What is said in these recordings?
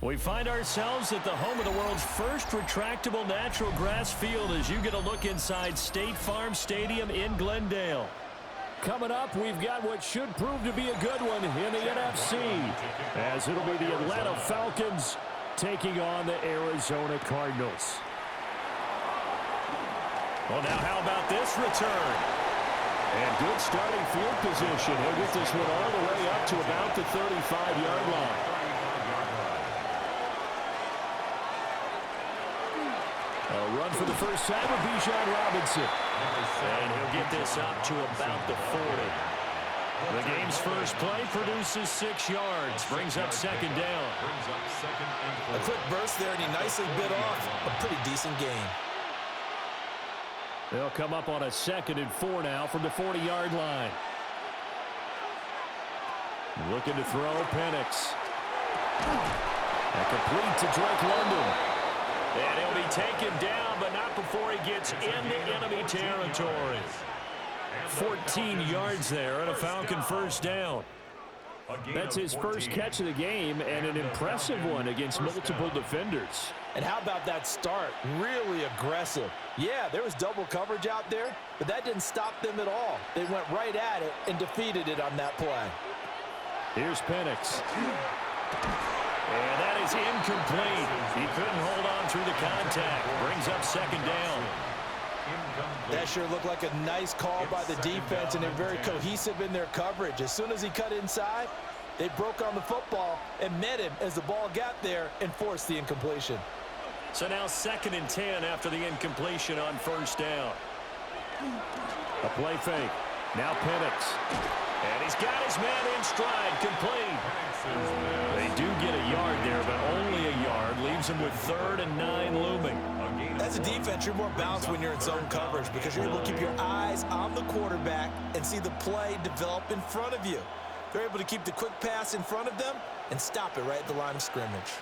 We find ourselves at the home of the world's first retractable natural grass field as you get a look inside State Farm Stadium in Glendale. Coming up, we've got what should prove to be a good one in the NFC, as it'll be the Atlanta Falcons taking on the Arizona Cardinals. Well, now how about this return? And good starting field position. He'll get this one all the way up to about the 35-yard line. A run for the first time with Bijan Robinson. And he'll get this up to about the 40. The game's first play produces 6 yards. Brings up second down. A quick burst there, and he nicely bit off a pretty decent gain. They'll come up on a 2nd and 4 now from the 40-yard line. Looking to throw, Penix. And complete to Drake London. And he'll be taken down, but not before he gets into enemy territory. 14 yards there and a Falcon first down. That's his first catch of the game, and an impressive one against multiple defenders. And how about that start? Really aggressive. Yeah, there was double coverage out there, but that didn't stop them at all. They went right at it and defeated it on that play. Here's Penix. And that is incomplete. He couldn't hold on through the contact. Brings up second down. That sure looked like a nice call by the defense, and they're very cohesive in their coverage. As soon as he cut inside, they broke on the football and met him as the ball got there and forced the incompletion. So now 2nd and 10 after the incompletion on first down. A play fake. Now Penix. And he's got his man in stride, complete. They do get a yard there, but only a yard. Leaves him with 3rd and 9 looming. As a defense, you're more balanced when you're in zone coverage because you're able to keep your eyes on the quarterback and see the play develop in front of you. They're able to keep the quick pass in front of them and stop it right at the line of scrimmage.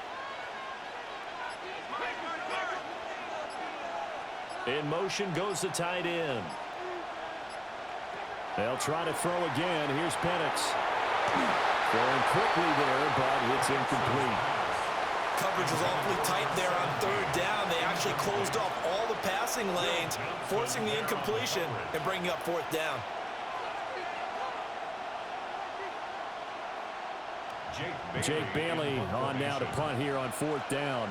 In motion goes the tight end. They'll try to throw again. Here's Penix. Throwing quickly there, but it's incomplete. Coverage was awfully tight there on 3rd down. They actually closed off all the passing lanes, forcing the incompletion and bringing up 4th down. Jake Bailey on now to punt here on 4th down.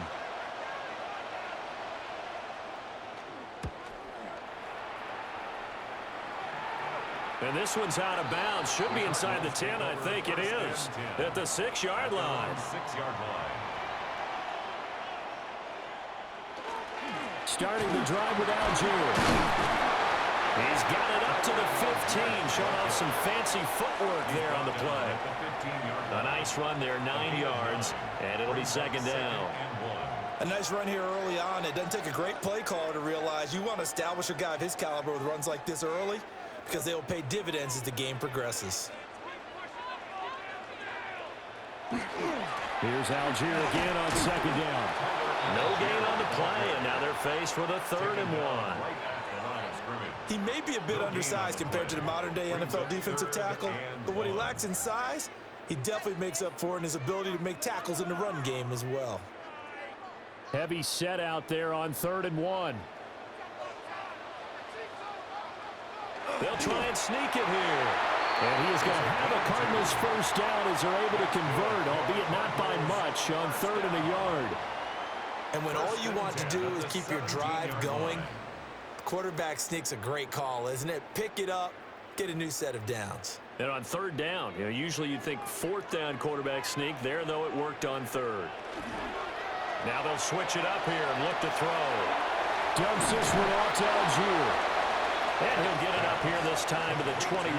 And this one's out of bounds. Should be inside the 10, I think it is. At the 6-yard line. Starting the drive with Algier. He's got it up to the 15, showing off some fancy footwork there on the play. A nice run there, 9 yards, and it'll be 2nd down. A nice run here early on. It doesn't take a great play caller to realize you want to establish a guy of his caliber with runs like this early because they will pay dividends as the game progresses. Here's Algier again on 2nd down. No gain on the play, and now they're faced with a 3rd and 1. He may be a bit undersized compared to the modern-day NFL defensive tackle, but what he lacks in size, he definitely makes up for in his ability to make tackles in the run game as well. Heavy set out there on 3rd and 1. They'll try and sneak it here. And he is going to have a Cardinals first down as they're able to convert, albeit not by much, on 3rd and a yard. And when all you want to do is keep your drive going, quarterback sneak's a great call, isn't it? Pick it up, get a new set of downs. And on 3rd down, usually you'd think 4th down quarterback sneak. There, though, it worked on 3rd. Now they'll switch it up here and look to throw. Dumps this one off to Algier. And he'll get it up here this time to the 21.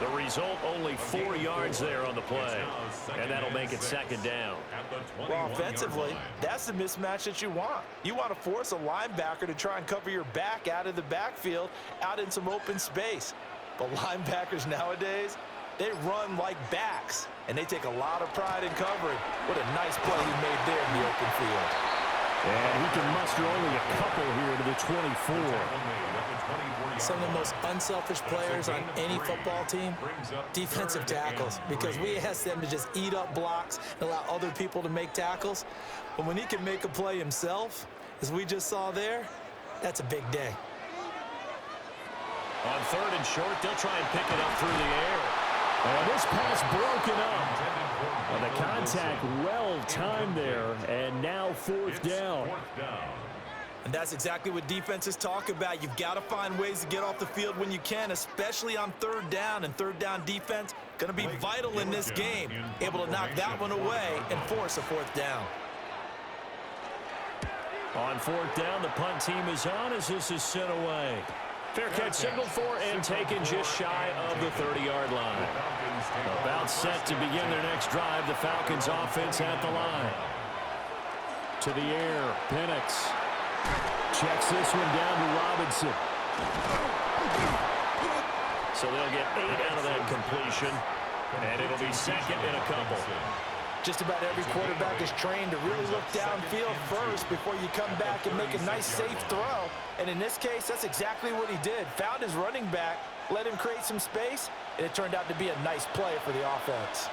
The result, only 4 yards there on the play. And that'll make it 2nd down. Well, offensively, that's the mismatch that you want. You want to force a linebacker to try and cover your back out of the backfield, out in some open space. But linebackers nowadays, they run like backs, and they take a lot of pride in covering. What a nice play he made there in the open field. And he can muster only a couple here to the 24. Some of the most unselfish players on any football team, defensive tackles, because we ask them to just eat up blocks and allow other people to make tackles. But when he can make a play himself, as we just saw there, that's a big day. On 3rd and short, they'll try and pick it up through the air. And this pass broken up. Well, the contact well timed there, and now 4th down. And that's exactly what defenses talk about. You've got to find ways to get off the field when you can, especially on 3rd down. And 3rd down defense going to be vital in this game. Able to knock that one away and force a 4th down. On 4th down, the punt team is on as this is sent away. Fair catch signaled for and taken just shy of the 30-yard line. About set to begin their next drive. The Falcons offense at the line. To the air, Penix. Checks this one down to Robinson. So they'll get 8 out of that completion. And it'll be 2nd and a couple. Just about every quarterback is trained to really look downfield first before you come back and make a nice, safe throw. And in this case, that's exactly what he did. Found his running back, let him create some space, and it turned out to be a nice play for the offense.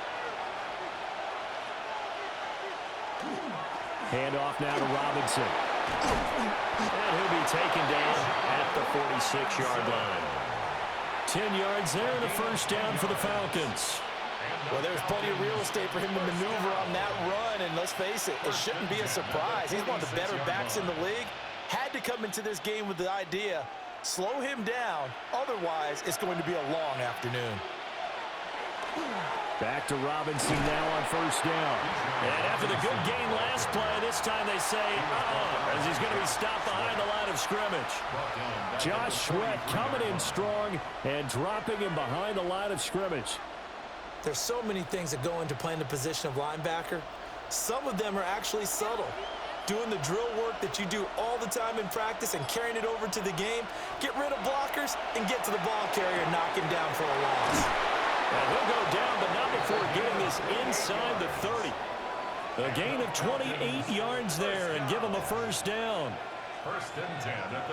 Handoff now to Robinson. And he'll be taken down at the 46-yard line. 10 yards there and a 1st down for the Falcons. Well, there's plenty of real estate for him to maneuver on that run, and let's face it, it shouldn't be a surprise. He's one of the better backs in the league. Had to come into this game with the idea, slow him down, otherwise it's going to be a long afternoon. Back to Robinson now on 1st down. And after the good gain last play, this time they say, as he's going to be stopped behind the line of scrimmage. Josh Sweat coming in strong and dropping him behind the line of scrimmage. There's so many things that go into playing the position of linebacker. Some of them are actually subtle. Doing the drill work that you do all the time in practice and carrying it over to the game. Get rid of blockers and get to the ball carrier and knock him down for a loss. And he'll go down, but not before getting this inside the 30. A gain of 28 yards there and give him a 1st down.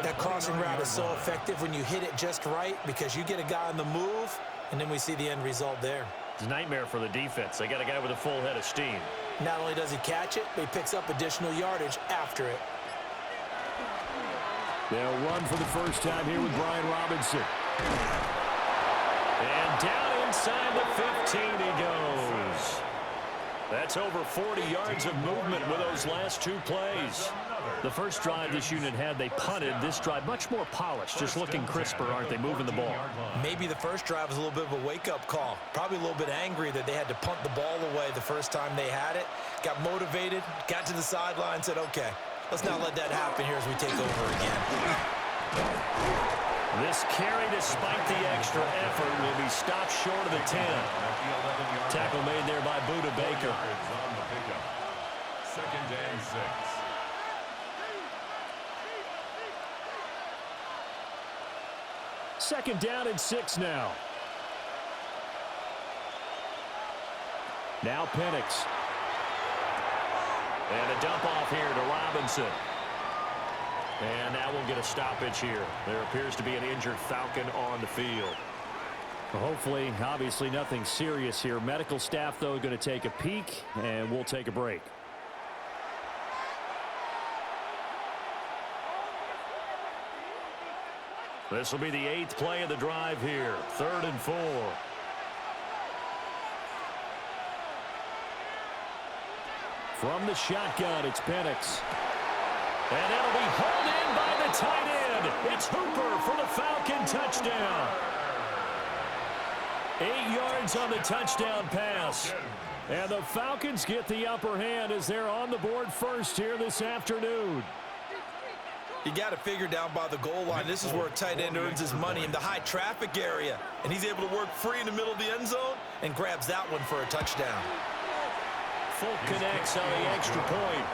That crossing route is so effective when you hit it just right because you get a guy on the move, and then we see the end result there. It's a nightmare for the defense. They got a guy with a full head of steam. Not only does he catch it, but he picks up additional yardage after it. They'll run for the 1st time here with Brian Robinson. And down inside the 15 he goes. That's over 40 yards of movement with those last 2 plays. The first drive this unit had, they punted. This drive, much more polished, just looking crisper, aren't they, moving the ball? Maybe the first drive was a little bit of a wake-up call. Probably a little bit angry that they had to punt the ball away the first time they had it. Got motivated, got to the sideline, said, okay, let's not let that happen here as we take over again. This carry, despite the extra effort, will be stopped short of the 10. Tackle made there by Buda Baker. 2nd and 6. Second down and 6 now. Now Penix. And a dump off here to Robinson. And now we'll get a stoppage here. There appears to be an injured Falcon on the field. Well, hopefully, obviously nothing serious here. Medical staff, though, going to take a peek, and we'll take a break. This will be the 8th play of the drive here. 3rd and 4. From the shotgun, it's Penix. And that'll be hauled in by the tight end. It's Hooper for the Falcon touchdown. 8 yards on the touchdown pass. And the Falcons get the upper hand as they're on the board first here this afternoon. You got to figure down by the goal line. This is where a tight end earns his money in the high traffic area. And he's able to work free in the middle of the end zone and grabs that one for a touchdown. Folk connects on the extra point.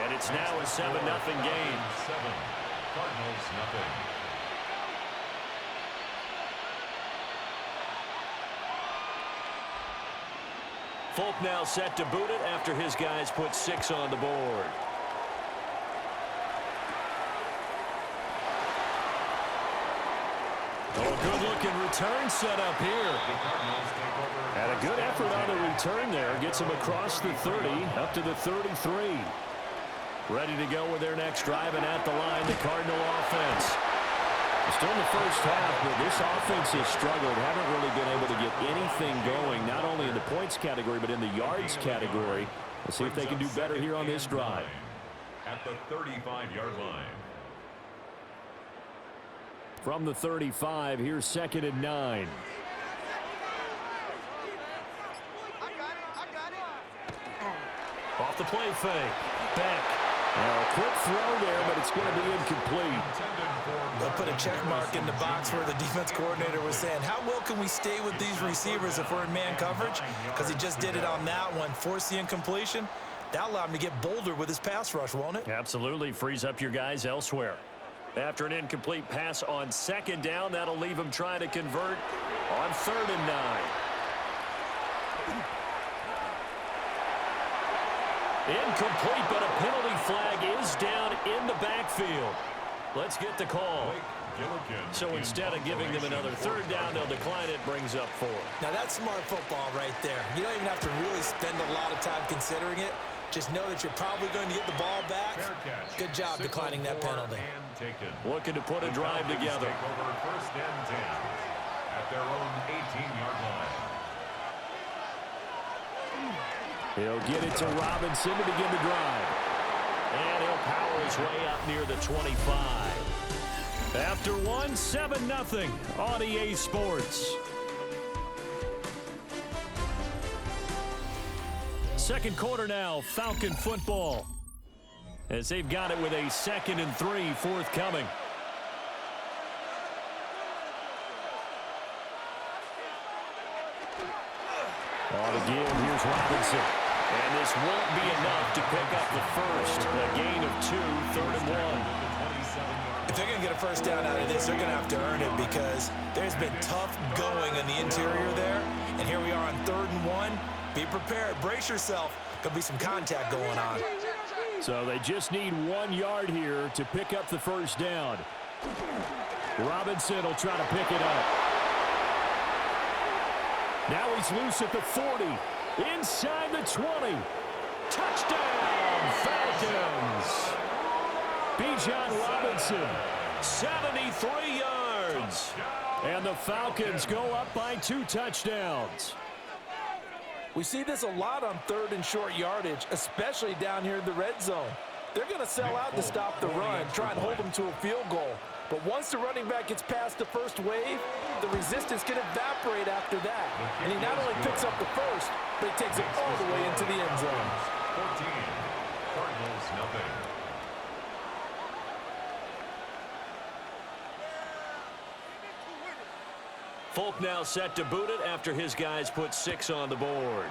And it's now a 7-0 game. 7. Cardinals nothing. Folk now set to boot it after his guys put 6 on the board. good-looking return set up here. Had a good effort on the return there. Gets him across the 30, up to the 33. Ready to go with their next drive, and at the line, the Cardinal offense. Still in the first half, but this offense has struggled. Haven't really been able to get anything going, not only in the points category, but in the yards category. We'll see if they can do better here on this drive. At the 35-yard line. From the 35, here's 2nd and 9. Off the play fake. Beck. Now, a quick throw there, but it's going to be incomplete. They'll put a check mark in the box where the defense coordinator was saying, how well can we stay with these receivers if we're in man coverage? Because he just did it on that one. Force the incompletion. That'll allow him to get bolder with his pass rush, won't it? Absolutely. Frees up your guys elsewhere. After an incomplete pass on 2nd down, that'll leave him trying to convert on 3rd and 9. Incomplete, but a penalty flag is down in the backfield. Let's get the call. So instead of giving them another 3rd down, they'll decline it, brings up 4. Now that's smart football right there. You don't even have to really spend a lot of time considering it. Just know that you're probably going to get the ball back. Good job declining that penalty. Looking to put a drive together. Over 1st and 10 at their own 18-yard line. He'll get it to Robinson to begin the drive. And he'll power his way up near the 25. After one, 7-0 on EA Sports. Second quarter now, Falcon football. As they've got it with a 2nd and 3 forthcoming. On the give, here's Robinson. And this won't be enough to pick up the first. A gain of 2, 3rd and 1. If they're going to get a first down out of this, they're going to have to earn it because there's been tough going in the interior there. And here we are on 3rd and 1. Be prepared. Brace yourself. Could be some contact going on. So they just need 1 yard here to pick up the first down. Robinson will try to pick it up. Now he's loose at the 40. Inside the 20. Touchdown, Falcons. Bijan Robinson, 73 yards. And the Falcons go up by 2 touchdowns. We see this a lot on 3rd and short yardage, especially down here in the red zone. They're going to sell out to stop the run, try and hold them to a field goal. But once the running back gets past the first wave, the resistance can evaporate after that. And he not only picks up the first, but he takes it all the way into the end zone. 14, Cardinals nothing. Folk now set to boot it after his guys put 6 on the board.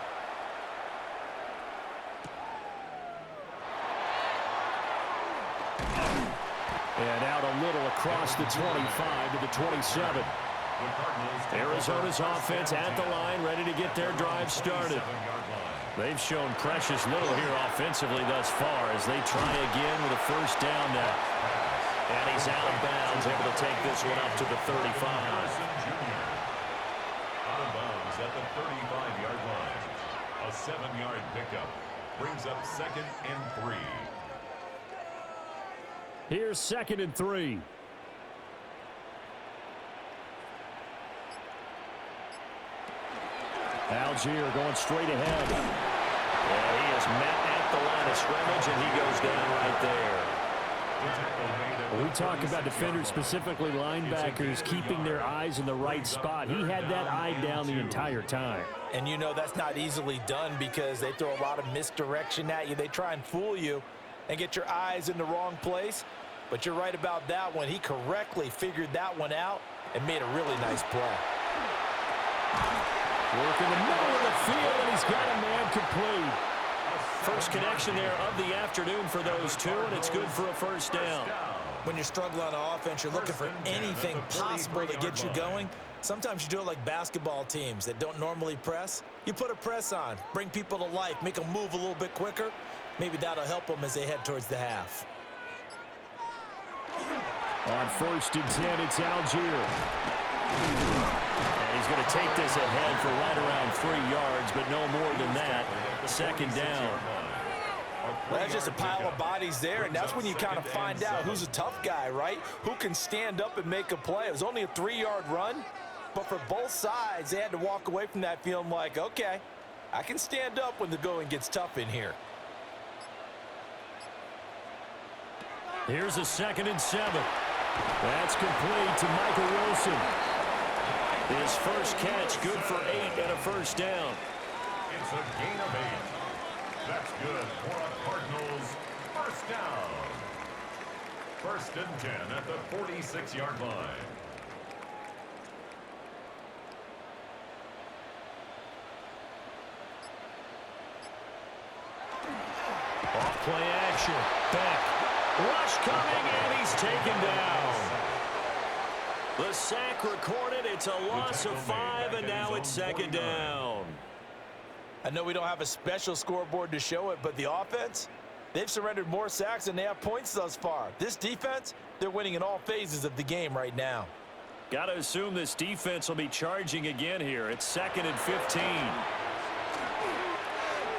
And out a little across the 25 to the 27. Arizona's offense at the line, ready to get their drive started. They've shown precious little here offensively thus far as they try again with a first down now. And he's out of bounds, able to take this one up to the 35. Out of bounds at the 35-yard line. A 7-yard pickup brings up 2nd and 3. Here's 2nd and 3. Algier going straight ahead. Yeah, he is met at the line of scrimmage, and he goes down right there. When we talk about defenders, specifically linebackers, keeping their eyes in the right spot, he had that eye down the entire time. And you know that's not easily done because they throw a lot of misdirection at you. They try and fool you and get your eyes in the wrong place. But you're right about that one. He correctly figured that one out and made a really nice play. Work in the middle of the field, and he's got a man complete. First connection there of the afternoon for those two, and it's good for a first down. When you're struggling on offense, you're looking for anything possible to get you going. Sometimes you do it like basketball teams that don't normally press. You put a press on, bring people to life, make them move a little bit quicker. Maybe that'll help them as they head towards the half. On 1st and 10, it's Algier. And he's going to take this ahead for right around 3 yards, but no more than that. Second down. Well, that's just a pile of bodies there, and that's when you kind of find out who's a tough guy, right? Who can stand up and make a play. It was only a 3-yard run, but for both sides, they had to walk away from that feeling like, okay, I can stand up when the going gets tough in here. Here's a 2nd and 7. That's complete to Michael Wilson. His first catch, good for 8 and a first down. It's a gain of 8. That's good for a Cardinals first down. 1st and 10 at the 46-yard line. Off play action. Back. Rush coming, and he's taken down. The sack recorded. It's a loss of 5, and now it's 2nd down. I know we don't have a special scoreboard to show it, but the offense, they've surrendered more sacks than they have points thus far. This defense, they're winning in all phases of the game right now. Got to assume this defense will be charging again here. It's 2nd and 15.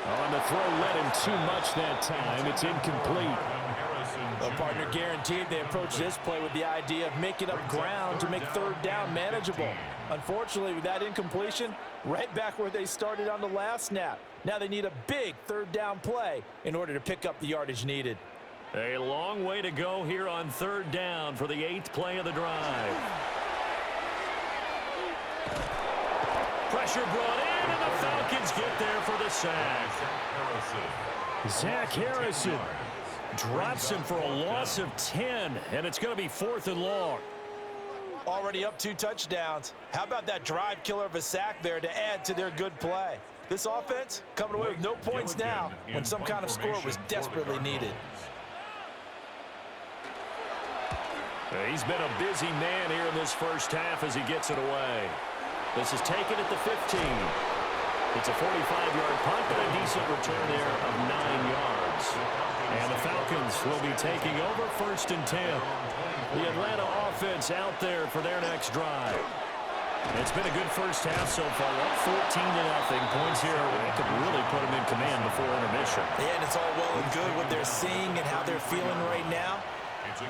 On the throw, led him too much that time. It's incomplete. Well, partner, guaranteed they approach this play with the idea of making up ground to make 3rd down manageable. Unfortunately, with that incompletion, right back where they started on the last snap. Now they need a big 3rd down play in order to pick up the yardage needed. A long way to go here on 3rd down for the 8th play of the drive. Pressure brought in, and the Falcons get there for the sack. Zach Harrison drops him for a loss of 10, and it's going to be 4th and long. Already up 2 touchdowns. How about that drive killer of a sack there to add to their good play? This offense coming away with no points now when some kind of score was desperately needed. He's been a busy man here in this first half as he gets it away. This is taken at the 15. It's a 45-yard punt, but a decent return there of 9 yards. And the Falcons will be taking over 1st and 10. The Atlanta offense out there for their next drive. It's been a good first half so far. Up 14-0. Points here that could really put them in command before intermission. Yeah, and it's all well and good what they're seeing and how they're feeling right now.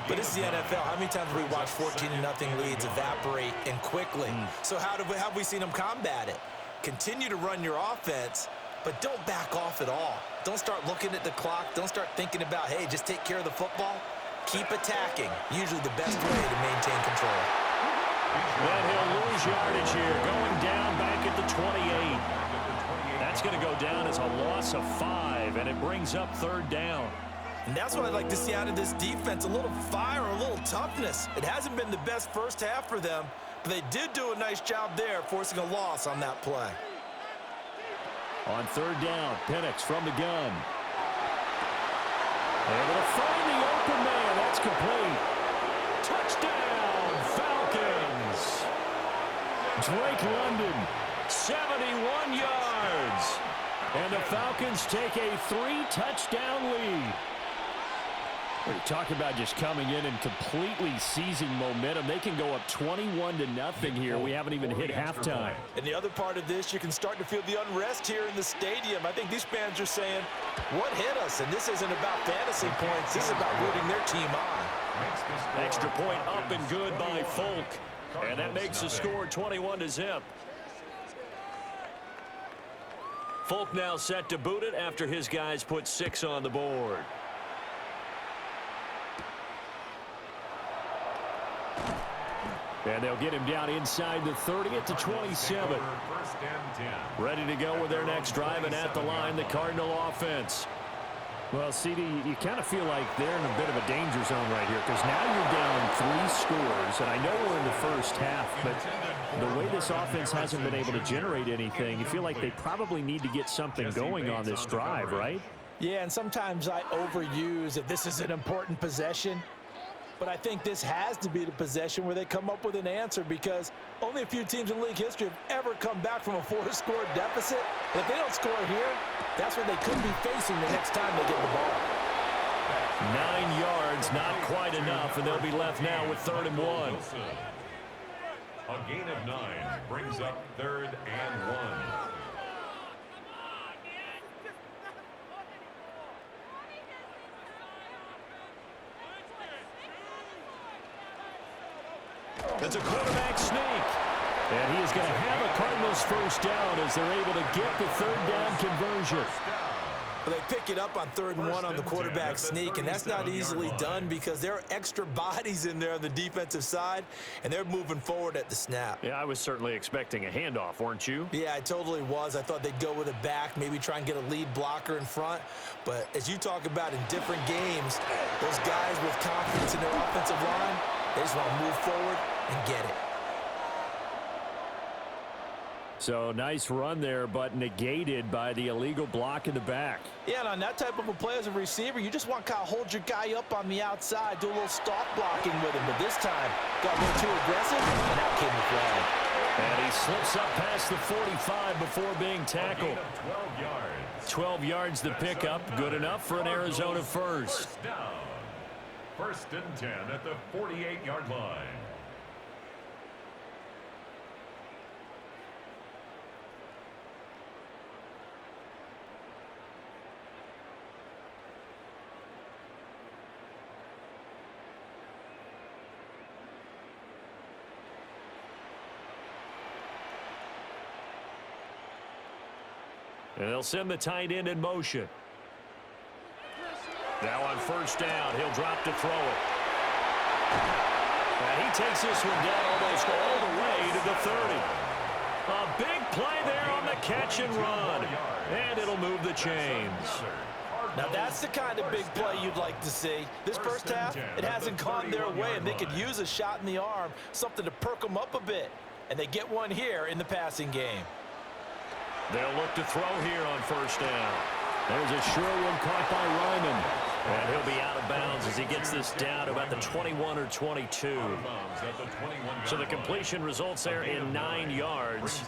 But this is the NFL. How many times have we watched 14-0 leads evaporate and quickly? So how have we seen them combat it? Continue to run your offense, but don't back off at all. Don't start looking at the clock. Don't start thinking about, hey, just take care of the football. Keep attacking. Usually the best way to maintain control. Then he'll lose yardage here, going down back at the 28. That's going to go down as a loss of 5, and it brings up 3rd down. And that's what I'd like to see out of this defense, a little fire, a little toughness. It hasn't been the best first half for them, but they did do a nice job there, forcing a loss on that play. On 3rd down, Penix from the gun. Able to find the open man. That's complete. Touchdown, Falcons. Drake London, 71 yards. And the Falcons take a 3-touchdown lead. We're talking about just coming in and completely seizing momentum. They can go up 21-0 here. We haven't even hit halftime. And the other part of this, you can start to feel the unrest here in the stadium. I think these fans are saying, what hit us? And this isn't about fantasy points. This is about rooting their team on. Extra point up and good by Folk. And that makes the score 21-0. Folk now set to boot it after his guys put 6 on the board. And they'll get him down inside the 30 at the 27. Ready to go with their next drive, and at the line, the Cardinal offense. Well, CD, you kind of feel like they're in a bit of a danger zone right here because now you're down 3 scores, and I know we're in the first half, but the way this offense hasn't been able to generate anything, you feel like they probably need to get something going on this drive, right? Yeah, and sometimes I overuse that this is an important possession. But I think this has to be the possession where they come up with an answer because only a few teams in league history have ever come back from a 4-score deficit. But if they don't score here, that's what they could be facing the next time they get the ball. 9 yards, not quite enough, and they'll be left now with 3rd and 1. A gain of 9 brings up 3rd and 1. It's a quarterback sneak. And he is going to have a Cardinals first down as they're able to get the 3rd down conversion. Well, they pick it up on 3rd and 1 on the quarterback sneak, and that's not easily done because there are extra bodies in there on the defensive side, and they're moving forward at the snap. Yeah, I was certainly expecting a handoff, weren't you? Yeah, I totally was. I thought they'd go with it back, maybe try and get a lead blocker in front. But as you talk about in different games, those guys with confidence in their offensive line, they just want to move forward and get it. So nice run there, but negated by the illegal block in the back. Yeah, and on that type of a play as a receiver, you just want to kind of hold your guy up on the outside, do a little stalk blocking with him. But this time, got a little too aggressive, and out came the flag. And he slips up past the 45 before being tackled. 12 yards. 12 yards the pickup, good enough for an Arizona first. First down. 1st and 10 at the 48-yard line. And they'll send the tight end in motion. Now on 1st down, he'll drop to throw it. And he takes this one down almost all the way to the 30. A big play there on the catch and run. And it'll move the chains. Now that's the kind of big play you'd like to see. This first half, it hasn't gone their way, and they could use a shot in the arm, something to perk them up a bit. And they get one here in the passing game. They'll look to throw here on 1st down. There's a sure one caught by Ryman. And he'll be out of bounds as he gets this down to about the 21 or 22. So the completion results there in 9 yards.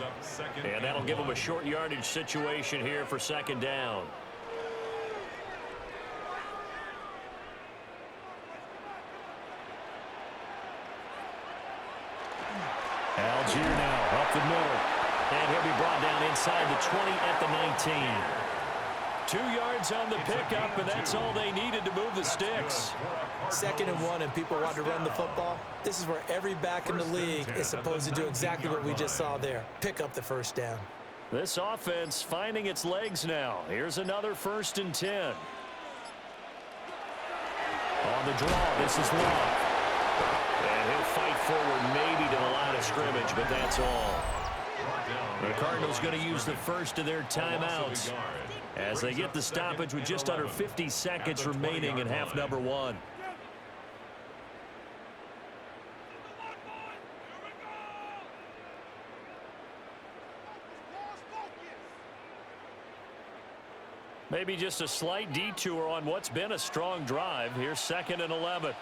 And that'll give him a short yardage situation here for 2nd down. Algier now up the middle. And he'll be brought down inside the 20 at the 19. 2 yards on the pickup, and that's all they needed to move the sticks. 2nd and 1, and people want to run the football. This is where every back in the league is supposed to do exactly what we just saw there. Pick up the 1st down. This offense finding its legs now. Here's another 1st and 10. On the draw, this is Love. And he'll fight forward maybe to the line of scrimmage, but that's all. The Cardinals going to use the first of their timeouts as they get the stoppage with just under 50 seconds remaining in half number 1. Maybe just a slight detour on what's been a strong drive. Here's 2nd and 11.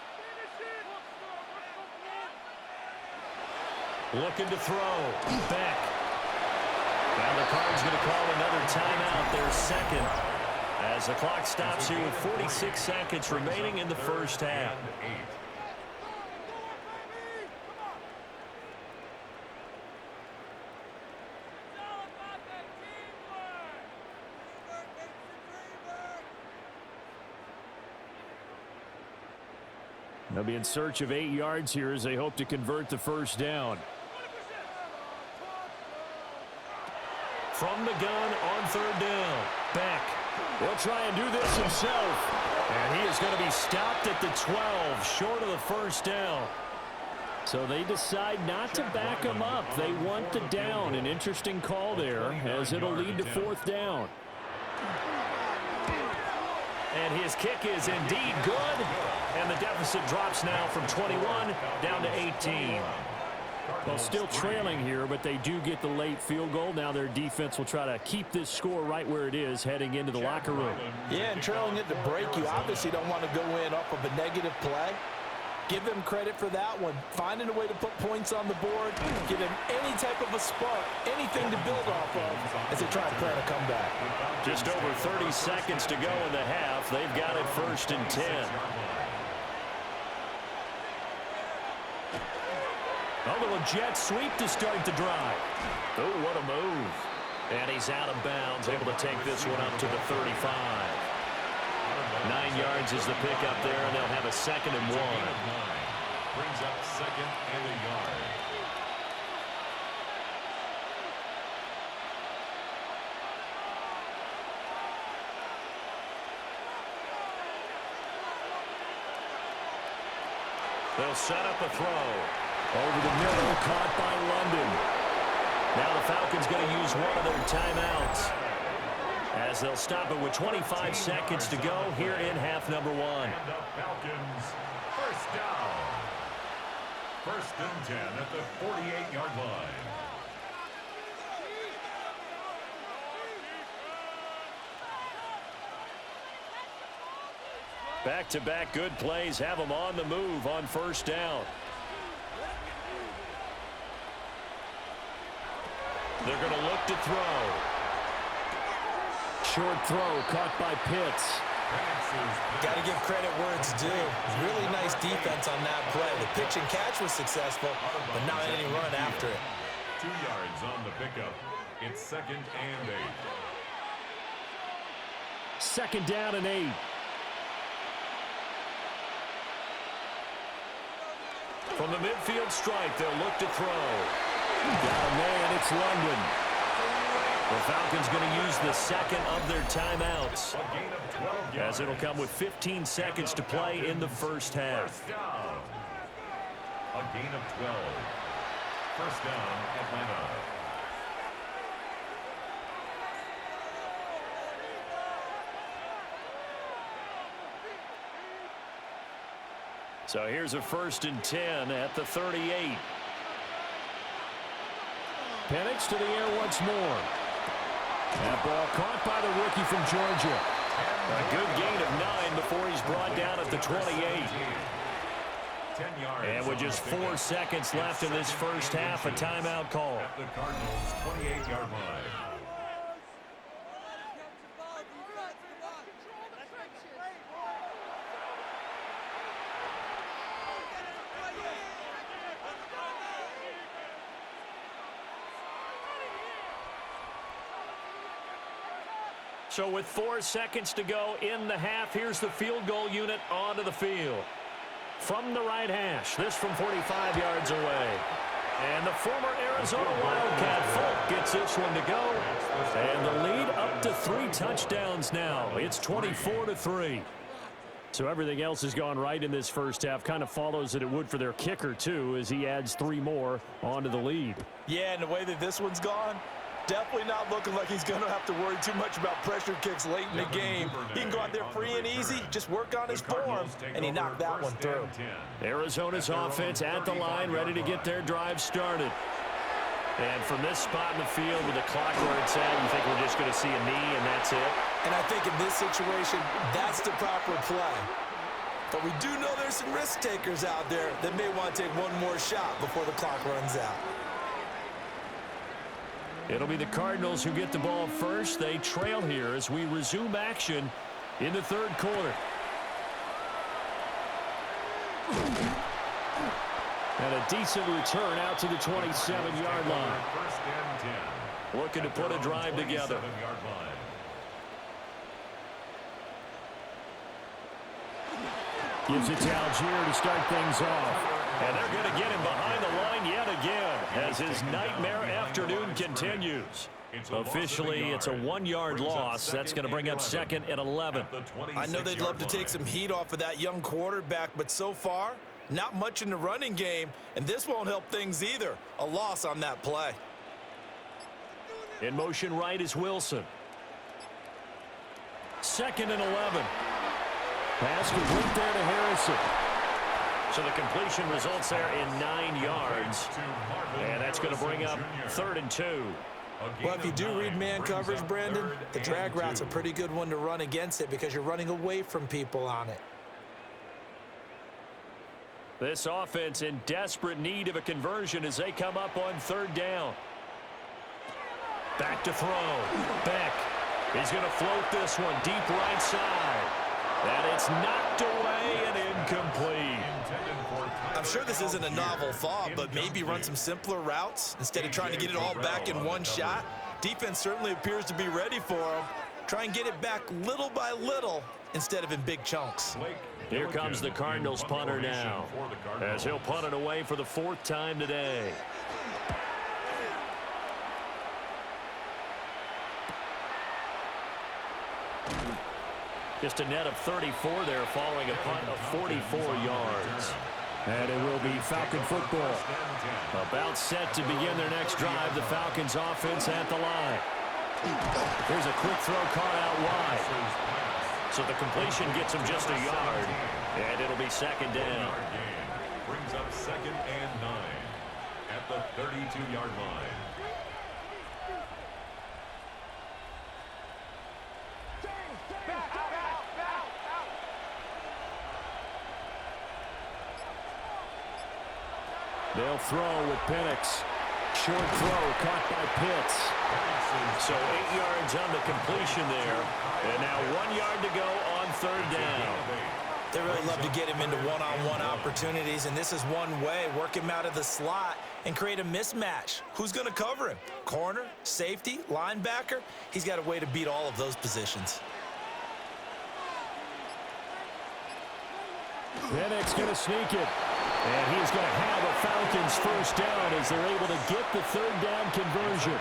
Looking to throw. Back. Now the Cards going to call another timeout, their 2nd, as the clock stops here with 46 seconds remaining in the first half. They'll be in search of 8 yards here as they hope to convert the first down. From the gun on 3rd down. Back. He'll try and do this himself. And he is going to be stopped at the 12, short of the first down. So they decide not to back him up. They want the down. An interesting call there as it'll lead to 4th down. And his kick is indeed good. And the deficit drops now from 21 down to 18. Well, still trailing here, but they do get the late field goal. Now their defense will try to keep this score right where it is heading into the locker room. Yeah, and trailing it to break, you obviously don't want to go in off of a negative play. Give them credit for that one. Finding a way to put points on the board. Give them any type of a spark, anything to build off of as they try to plan a comeback. Just over 30 seconds to go in the half. They've got it 1st and 10. A little jet sweep to start the drive. Oh, what a move. And he's out of bounds, able to take this one up to the 35. 9 yards is the pickup there, and they'll have a 2nd and 1. Brings up 2nd and a yard. They'll set up a throw. Over the middle, caught by London. Now the Falcons going to use one of their timeouts, as they'll stop it with 25 seconds to go here in half number 1. And the Falcons, first down. 1st and 10 at the 48-yard line. Back-to-back good plays have them on the move on 1st down. They're going to look to throw. Short throw caught by Pitts. Got to give credit where it's due. Really nice defense on that play. The pitch and catch was successful, but not any run after it. 2 yards on the pickup. It's 2nd and 8. 2nd down and 8. From the midfield strike, they'll look to throw. Got a man, it's London. The Falcons going to use the 2nd of their timeouts, as it'll come with 15 seconds to play in the 1st half. A gain of 12. 1st down, Atlanta. So here's a 1st and 10 at the 38. Penix to the air once more. That ball caught by the rookie from Georgia. A good gain of 9 before he's brought down at the 28. 10 yards. And with just 4 seconds left in this 1st half, a timeout call. At the Cardinals' 28-yard line. So with 4 seconds to go in the half, here's the field goal unit onto the field. From the right hash, this from 45 yards away. And the former Arizona Wildcat Folk gets this one to go. And the lead up to 3 touchdowns now. It's 24-3. So everything else has gone right in this 1st half. Kind of follows that it would for their kicker, too, as he adds 3 more onto the lead. Yeah, and the way that this one's gone, definitely not looking like he's going to have to worry too much about pressure kicks late in the game. He can go out there free and easy, just work on his form, and he knocked that one through. Arizona's offense at the line, ready to get their drive started. And from this spot in the field with the clock where it's at, you think we're just going to see a knee and that's it? And I think in this situation, that's the proper play. But we do know there's some risk takers out there that may want to take one more shot before the clock runs out. It'll be the Cardinals who get the ball first. They trail here as we resume action in the 3rd quarter. And a decent return out to the 27-yard line. 1st and 10. Looking to put a drive together. 27-yard line. Gives it to Algier to start things off. And they're going to get him behind the line yet again as his nightmare afternoon continues. Officially, it's a 1-yard loss. That's going to bring up 2nd and 11. I know they'd love to take some heat off of that young quarterback, but so far, not much in the running game, and this won't help things either. A loss on that play. In motion right is Wilson. 2nd and 11. Pass complete there to Harrison. So the completion results there in 9 yards. And that's going to bring up 3rd and 2. Well, if you do read man coverage, Brandon, the drag route's a pretty good one to run against it because you're running away from people on it. This offense in desperate need of a conversion as they come up on 3rd down. Back to throw. Beck is going to float this one deep right side. And it's knocked away and incomplete. I'm sure this isn't a novel thought, but maybe run some simpler routes instead of trying to get it all back in one shot. Defense certainly appears to be ready for him. Try and get it back little by little instead of in big chunks. Here comes the Cardinals punter now, as he'll punt it away for the 4th time today. Just a net of 34 there, following a punt of 44 yards. And it will be Falcon football. About set to begin their next drive. The Falcons offense at the line. Here's a quick throw caught out wide. So the completion gets him just a yard. And it'll be 2nd down. Brings up 2nd and 9 at the 32-yard line. They'll throw with Penix. Short throw caught by Pitts. So 8 yards on the completion there. And now 1 yard to go on 3rd down. They really love to get him into one-on-one opportunities, and this is one way. Work him out of the slot and create a mismatch. Who's going to cover him? Corner, safety, linebacker? He's got a way to beat all of those positions. Penix going to sneak it. And he's going to have a Falcons 1st down as they're able to get the 3rd down conversion.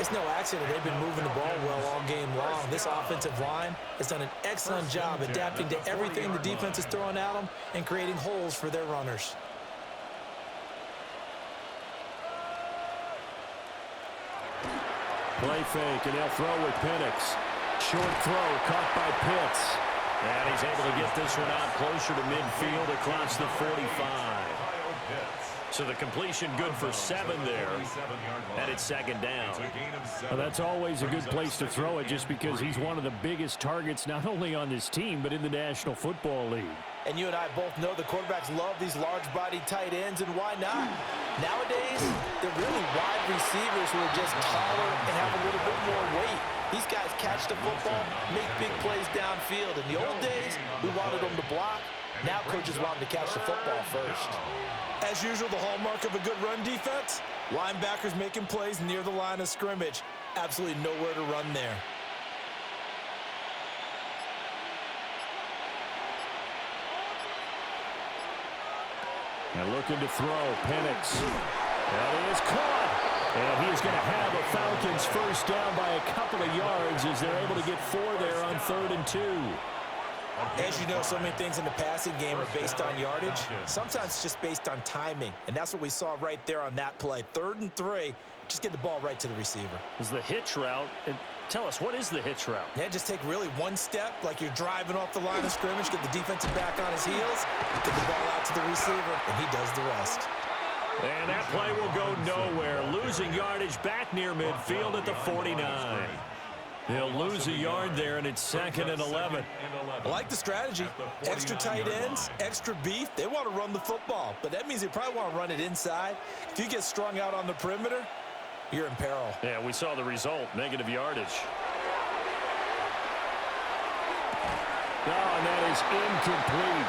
It's no accident they've been moving the ball well all game long. This offensive line has done an excellent job adapting to everything the defense is throwing at them and creating holes for their runners. Play fake, and they'll throw with Penix. Short throw caught by Pitts. And he's able to get this one out closer to midfield across the 45. So the completion good for 7 there. And it's 2nd down. Well, that's always a good place to throw it just because he's one of the biggest targets not only on this team but in the National Football League. And you and I both know the quarterbacks love these large-bodied tight ends, and why not? Nowadays, they're really wide receivers who are just taller and have a little bit more weight. These guys catch the football, make big plays downfield. In the old days, we wanted them to block. Now coaches want them to catch the football first. As usual, the hallmark of a good run defense, linebackers making plays near the line of scrimmage. Absolutely nowhere to run there. And looking to throw, Penix. That is caught. And he is going to have a Falcons 1st down by a couple of yards as they're able to get 4 there on 3rd and 2. As you know, so many things in the passing game are based on yardage. Sometimes it's just based on timing, and that's what we saw right there on that play. 3rd and 3, just get the ball right to the receiver. Is the hitch route. And tell us, what is the hitch route? Yeah, just take really one step, like you're driving off the line of scrimmage, get the defensive back on his heels, get the ball out to the receiver, and he does the rest. And that play will go nowhere. Losing yardage back near midfield at the 49. They'll lose a yard there, and it's 2nd and 11. I like the strategy. Extra tight ends, extra beef. They want to run the football, but that means they probably want to run it inside. If you get strung out on the perimeter, you're in peril. Yeah, we saw the result, negative yardage. Oh, and that is incomplete.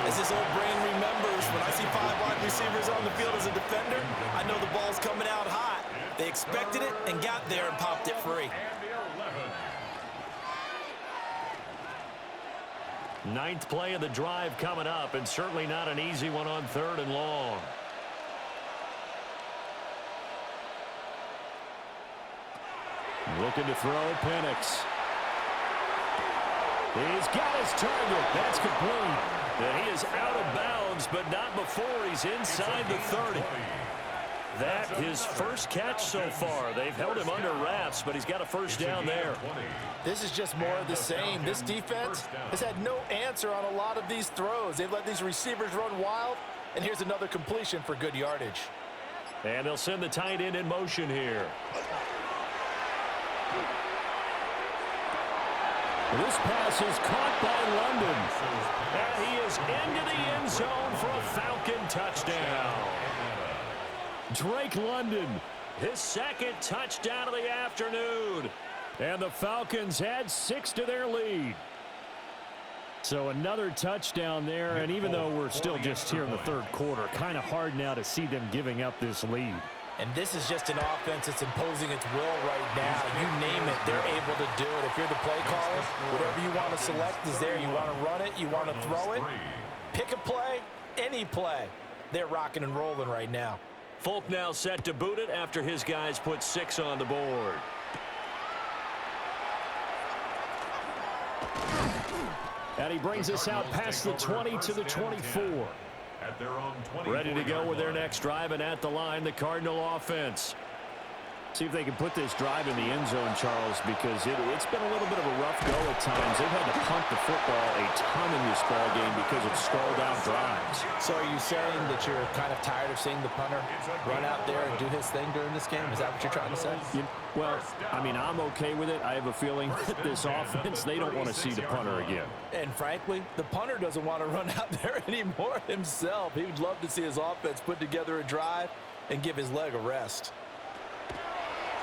As this old brain remembers, when I see 5 wide receivers on the field as a defender, I know the ball's coming out hot. They expected it and got there and popped it free. 9th play of the drive coming up, and certainly not an easy one on 3rd and long. Looking to throw, Penix. He's got his target. That's complete. And he is out of bounds, but not before he's inside the 30. That his first catch so far. They've held him under wraps, but he's got a 1st down there. This is just more of the same. This defense has had no answer on a lot of these throws. They've let these receivers run wild, and here's another completion for good yardage. And they'll send the tight end in motion here. This pass is caught by London. And he is into the end zone for a Falcon touchdown. Drake London. His 2nd touchdown of the afternoon. And the Falcons add 6 to their lead. So another touchdown there, and even though we're still just here in the third quarter, kind of hard now to see them giving up this lead. And this is just an offense that's imposing its will right now. You name it, they're able to do it. If you're the play caller, whatever you want to select is there. You want to run it, you want to throw it, pick a play, any play. They're rocking and rolling right now. Folk now set to boot it after his guys put 6 on the board. And he brings us out past the 20 to the 24. At their own Ready to go with their next drive, and at the line, the Cardinal offense. See if they can put this drive in the end zone, Charles, because it's been a little bit of a rough go at times. They've had to punt the football a ton in this ball game because of stalled out drives. So are you saying that you're kind of tired of seeing the punter run out there and do his thing during this game? Is that what you're trying to say? Well, I mean, I'm okay with it. I have a feeling that this offense, they don't want to see the punter again. And frankly, the punter doesn't want to run out there anymore himself. He would love to see his offense put together a drive and give his leg a rest.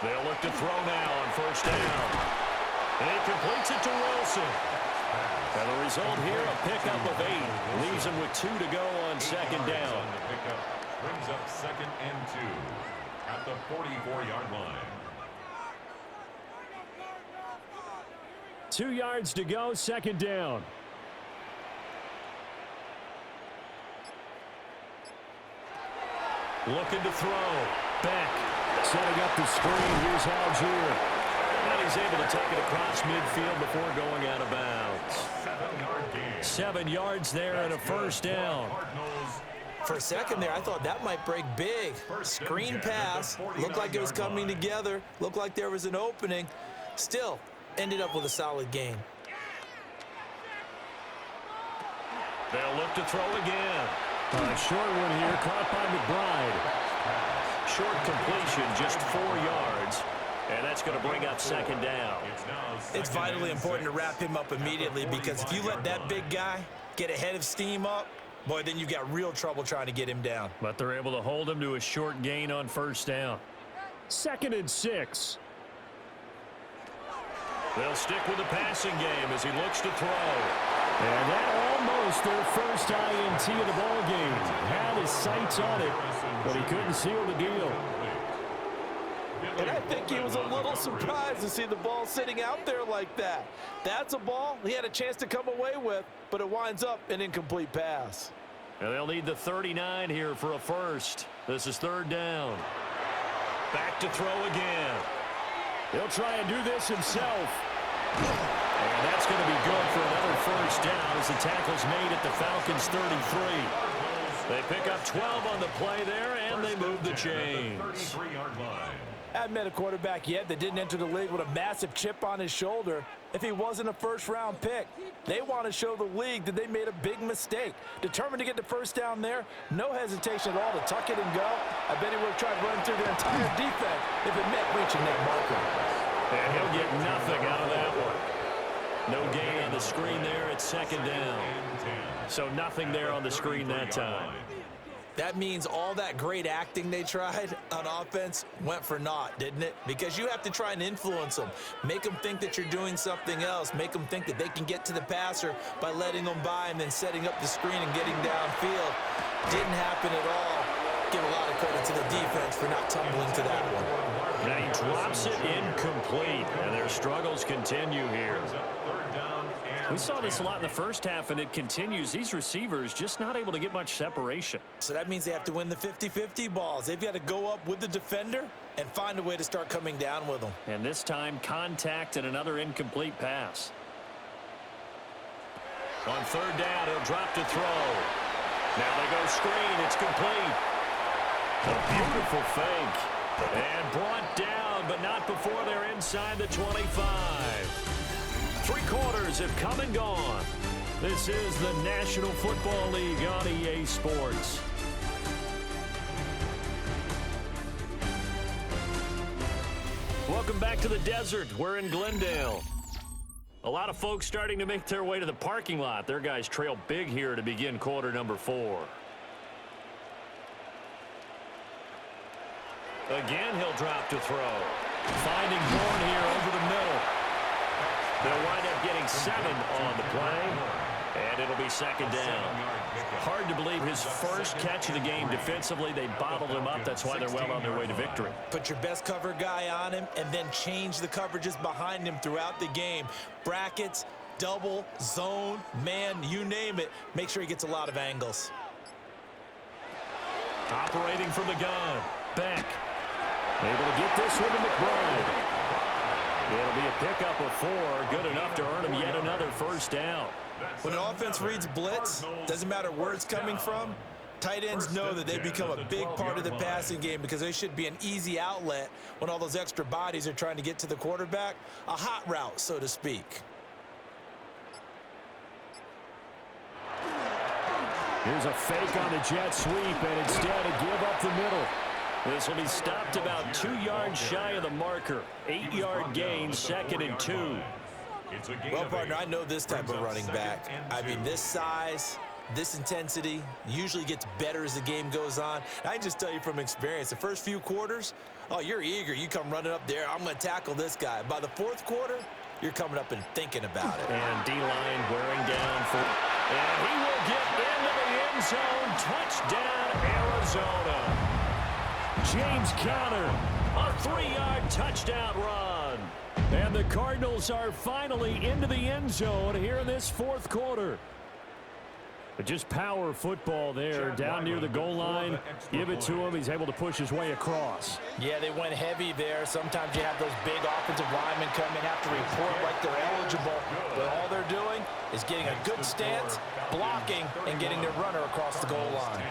They'll look to throw now on first down. And he completes it to Wilson. And the result here, a pickup of 8. Leaves him with 2 to go on second down. The pickup brings up 2nd and 2 at the 44-yard line. 2 yards to go, second down. Looking to throw. Beck. Setting up the screen. Here's Algier. And he's able to take it across midfield before going out of bounds. 7-yard gain. 7 yards there and a first down. For a second there, I thought that might break big. Screen pass. Looked like it was coming together. Looked like there was an opening. Still, ended up with a solid gain. They'll look to throw again. A short one here, caught by McBride. Short completion, just 4 yards. And that's going to bring up second down. It's vitally important to wrap him up immediately, because if you let that big guy get ahead of steam up, boy, then you've got real trouble trying to get him down. But they're able to hold him to a short gain on first down. 2nd and 6. They'll stick with the passing game as he looks to throw. And that almost their first INT of the ball game. Had his sights on it, but he couldn't seal the deal. And I think he was a little surprised to see the ball sitting out there like that. That's a ball he had a chance to come away with, but it winds up an incomplete pass. And they'll need the 39 here for a first. This is third down. Back to throw again. He'll try and do this himself. And that's going to be good for another first down as the tackle's made at the Falcons' 33. They pick up 12 on the play there, and they move the chains. 33-yard line. I haven't met a quarterback yet that didn't enter the league with a massive chip on his shoulder if he wasn't a first-round pick. They want to show the league that they made a big mistake. Determined to get the first down there, no hesitation at all to tuck it and go. I bet he would have tried running through their entire defense if it meant reaching that marker. And he'll get nothing out of that one. No gain on the screen there at second down. So nothing there on the screen that time. That means all that great acting they tried on offense went for naught, didn't it? Because you have to try and influence them. Make them think that you're doing something else. Make them think that they can get to the passer by letting them by and then setting up the screen and getting downfield. Didn't happen at all. Give a lot of credit to the defense for not tumbling to that one. Now he drops it incomplete, and their struggles continue here. We saw this a lot in the first half, and it continues. These receivers just not able to get much separation. So that means they have to win the 50-50 balls. They've got to go up with the defender and find a way to start coming down with them. And this time, contact and another incomplete pass. On third down, he'll drop to throw. Now they go screen. It's complete. A beautiful fake. And brought down, but not before they're inside the 25. 3 quarters have come and gone. This is the National Football League on EA Sports. Welcome back to the desert. We're in Glendale. A lot of folks starting to make their way to the parking lot. Their guys trail big here to begin quarter number 4. Again, he'll drop to throw. Finding Bourne here over the middle. They'll wind up getting 7 on the play. And it'll be second down. Hard to believe his first catch of the game defensively. They bottled him up. That's why they're well on their way to victory. Put your best cover guy on him and then change the coverages behind him throughout the game. Brackets, double, zone, man, you name it. Make sure he gets a lot of angles. Operating from the gun. Beck. Able to get this one to McBride. It'll be a pickup of 4. Good enough to earn him yet another first down. When an offense reads blitz, doesn't matter where it's coming from, tight ends know that they become a big part of the passing game because they should be an easy outlet when all those extra bodies are trying to get to the quarterback. A hot route, so to speak. Here's a fake on the jet sweep, and instead a give up the middle. This will be stopped about 2 yards shy of the marker. 8-yard gain, 2nd and 2. Well, partner, I know this type of running back. I mean, this size, this intensity usually gets better as the game goes on. I can just tell you from experience, the first few quarters, oh, you're eager. You come running up there, I'm going to tackle this guy. By the 4th quarter, you're coming up and thinking about it. And D-line wearing down for... And he will get into the end zone. Touchdown, Arizona. James Conner, a 3-yard touchdown run. And the Cardinals are finally into the end zone here in this 4th quarter. But just power football there down near the goal line. Give it to him. He's able to push his way across. Yeah, they went heavy there. Sometimes you have those big offensive linemen come in, have to report like they're eligible. But all they're doing is getting a good stance, blocking, and getting their runner across the goal line.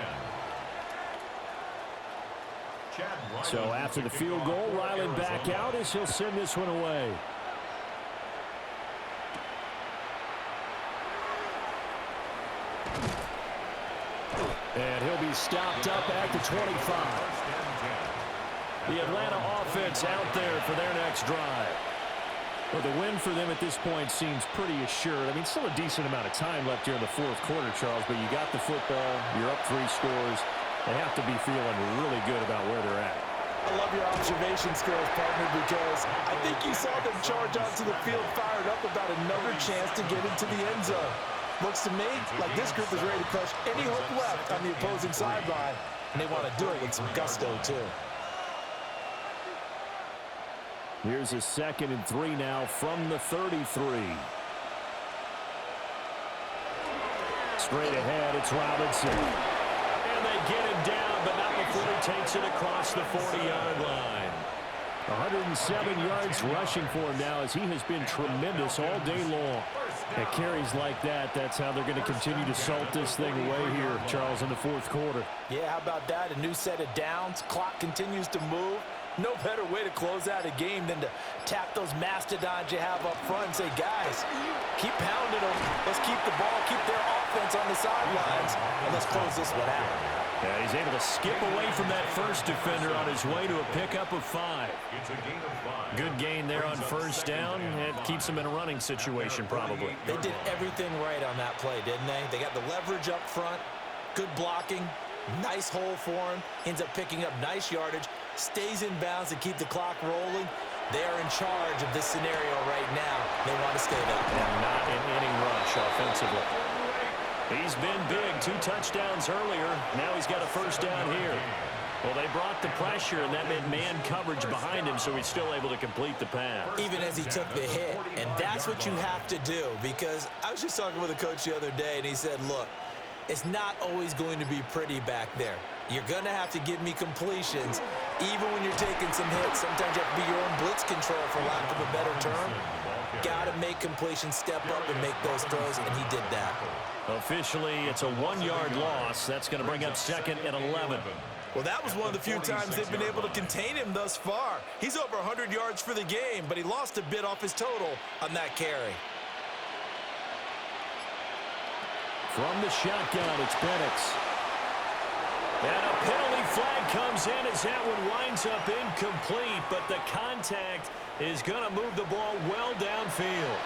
So after the field goal, Ryland back out as he'll send this one away. And he'll be stopped up at the 25. The Atlanta offense out there for their next drive. Well, the win for them at this point seems pretty assured. I mean, still a decent amount of time left here in the 4th quarter, Charles, but you got the football, you're up 3 scores. They have to be feeling really good about where they're at. I love your observation skills, partner, because I think you saw them charge onto the field fired up about another chance to get into the end zone. Looks to me like this group is ready to crush any hope left on the opposing sideline, and they want to do it with some gusto, too. Here's a 2nd and 3 now from the 33. Straight ahead, it's Robinson. Get him down, but not before he takes it across the 40-yard line. 107 yards rushing for him now as he has been tremendous all day long. At carries like that, that's how they're going to continue to salt this thing away here, Charles, in the 4th quarter. Yeah, how about that? A new set of downs. Clock continues to move. No better way to close out a game than to tap those mastodons you have up front and say, guys, keep pounding them. Let's keep the ball, keep their offense on the sidelines, and let's close this one out. Yeah, he's able to skip away from that first defender on his way to a pickup of 5. Good gain there on first down. It keeps him in a running situation, probably. They did everything right on that play, didn't they? They got the leverage up front, good blocking, nice hole for him, ends up picking up nice yardage, stays in bounds to keep the clock rolling. They are in charge of this scenario right now. They want to stay that. And not in any rush offensively. He's been big, 2 touchdowns earlier. Now he's got a first down here. Well, they brought the pressure, and that meant man coverage behind him, so he's still able to complete the pass. Even as he took the hit. And that's what you have to do, because I was just talking with a coach the other day, and he said, look, it's not always going to be pretty back there. You're going to have to give me completions, even when you're taking some hits. Sometimes you have to be your own blitz control, for lack of a better term. Got to make completions, step up and make those throws, and he did that. Officially, it's a 1-yard loss. That's going to bring up 2nd and 11. Well, that was one of the few times they've been able to contain him thus far. He's over 100 yards for the game, but he lost a bit off his total on that carry. From the shotgun, it's Penix. And a penalty flag comes in as that one winds up incomplete, but the contact is going to move the ball well downfield.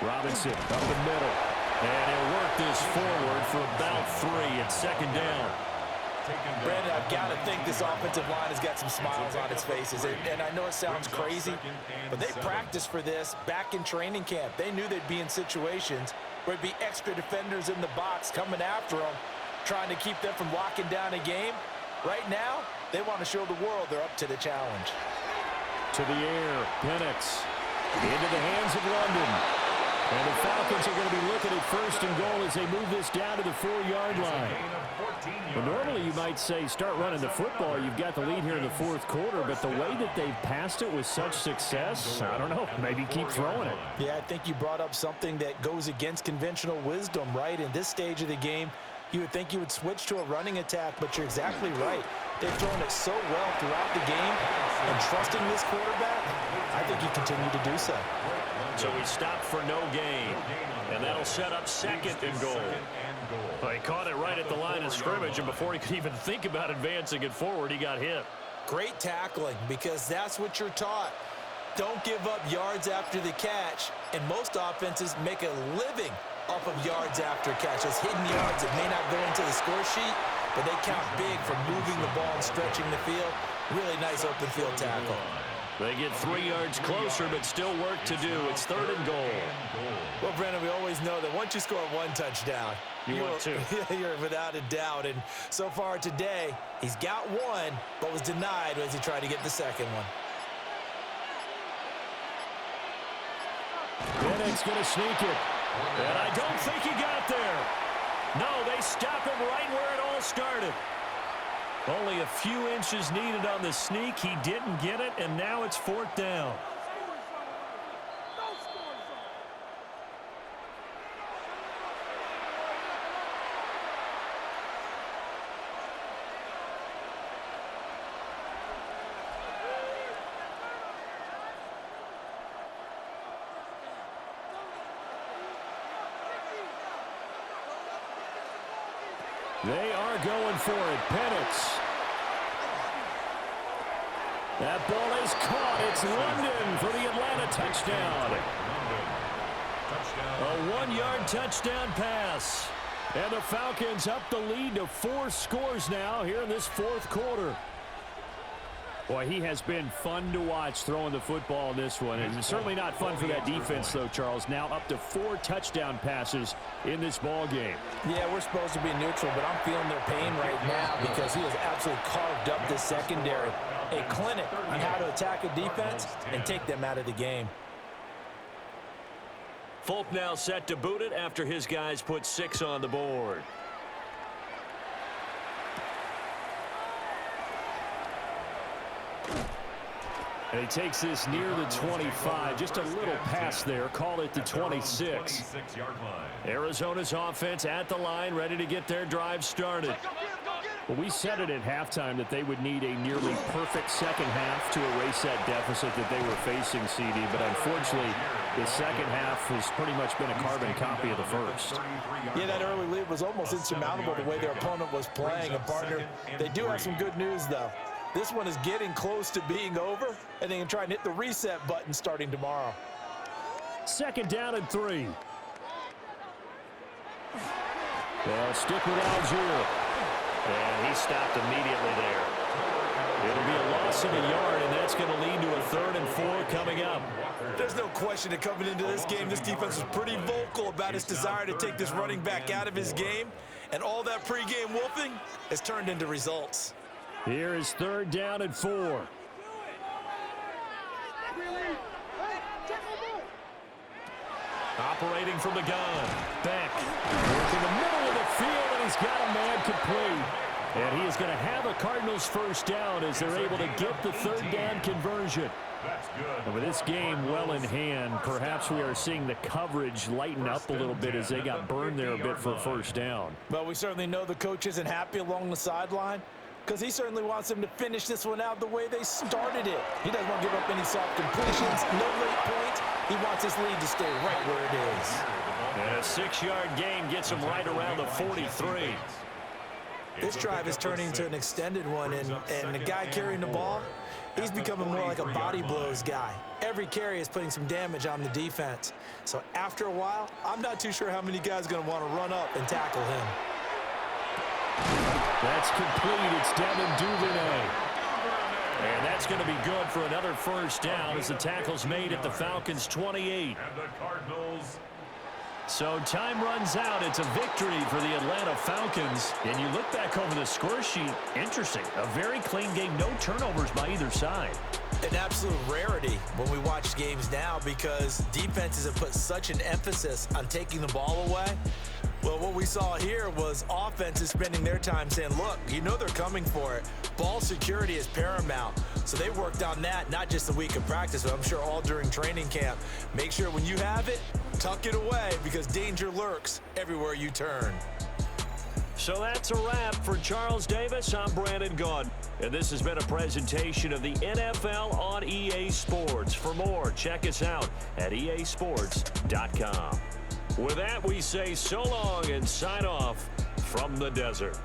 Robinson up the middle. And he'll work this forward for about 3 at 2nd down. Brandon, I've got to think this offensive line has got some smiles on its faces. And I know it sounds crazy, but they practiced for this back in training camp. They knew they'd be in situations where it'd be extra defenders in the box coming after them, trying to keep them from locking down a game. Right now, they want to show the world they're up to the challenge. To the air, Penix into the hands of London. And the Falcons are going to be looking at first and goal as they move this down to the 4-yard line. Well, normally you might say start running the football. You've got the lead here in the fourth quarter, but the way that they've passed it with such success, I don't know, maybe keep throwing it. Yeah, I think you brought up something that goes against conventional wisdom, right? In this stage of the game, you would think you would switch to a running attack, but you're exactly right. They've thrown it so well throughout the game, and trusting this quarterback, I think you continue to do so. So we stopped for no gain, and that'll set up second and goal. Well, he caught it right at the line of scrimmage, and before he could even think about advancing it forward, he got hit. Great tackling, because that's what you're taught. Don't give up yards after the catch, and most offenses make a living off of yards after catch. Those hidden yards that may not go into the score sheet, but they count big for moving the ball and stretching the field. Really nice open field tackle. They get 3 yards closer, but still work to do. It's third and goal. Well, Brendan, we always know that once you score one touchdown, you're without a doubt. And so far today, he's got one, but was denied as he tried to get the second one. Penix going to sneak it. And I don't think he got there. No, they stop him right where it all started. Only a few inches needed on the sneak. He didn't get it, and now it's fourth down. They are going for it. Penix. That ball is caught. It's London for the Atlanta touchdown. A 1-yard touchdown pass. And the Falcons up the lead to 4 scores now here in this fourth quarter. Boy, he has been fun to watch throwing the football in this one. And certainly not fun for that defense, though, Charles. Now up to 4 touchdown passes in this ball game. Yeah, we're supposed to be neutral, but I'm feeling their pain right now because he has absolutely carved up this secondary. A clinic on how to attack a defense and take them out of the game. Folk now set to boot it after his guys put 6 on the board. And he takes this near the 25. Just a little pass there. Call it the 26. Arizona's offense at the line, ready to get their drive started. Well, we said it at halftime that they would need a nearly perfect second half to erase that deficit that they were facing, CD. But unfortunately, the second half has pretty much been a carbon copy of the first. Yeah, that early lead was almost insurmountable the way their opponent was playing. And, partner, they do have some good news, though. This one is getting close to being over, and they can try and hit the reset button starting tomorrow. Second down and 3. They'll stick with Algier. And he stopped immediately there. It'll be a loss of a yard, and that's going to lead to a 3rd and 4 coming up. There's no question that coming into this game, this defense was pretty vocal about its desire to take this running back out of his game, and all that pregame wolfing has turned into results. Here is 3rd down and 4. Operating from the gun. Beck working the middle of the field, and he's got a man complete. And he is going to have a Cardinals first down as they're able to get the 3rd down conversion. And with this game well in hand, perhaps we are seeing the coverage lighten up a little bit as they got burned there a bit for a first down. Well, we certainly know the coach isn't happy along the sideline because he certainly wants them to finish this one out the way they started it. He doesn't want to give up any soft completions, no late points. He wants his lead to stay right where it is. And a 6-yard gain gets him right around the 43. This drive is turning into an extended one, and the guy carrying the ball, he's becoming more like a body blows guy. Every carry is putting some damage on the defense. So after a while, I'm not too sure how many guys are going to want to run up and tackle him. That's complete. It's Devin Duvernay. And that's going to be good for another first down as the tackle's made at the Falcons' 28. And the Cardinals. So time runs out. It's a victory for the Atlanta Falcons. And you look back over the score sheet, interesting. A very clean game, no turnovers by either side. An absolute rarity when we watch games now because defenses have put such an emphasis on taking the ball away. Well, what we saw here was offenses spending their time saying, look, you know they're coming for it. Ball security is paramount. So they worked on that, not just a week of practice, but I'm sure all during training camp. Make sure when you have it, tuck it away because danger lurks everywhere you turn. So that's a wrap for Charles Davis. I'm Brandon Gaudin. And this has been a presentation of the NFL on EA Sports. For more, check us out at easports.com. With that, we say so long and sign off from the desert.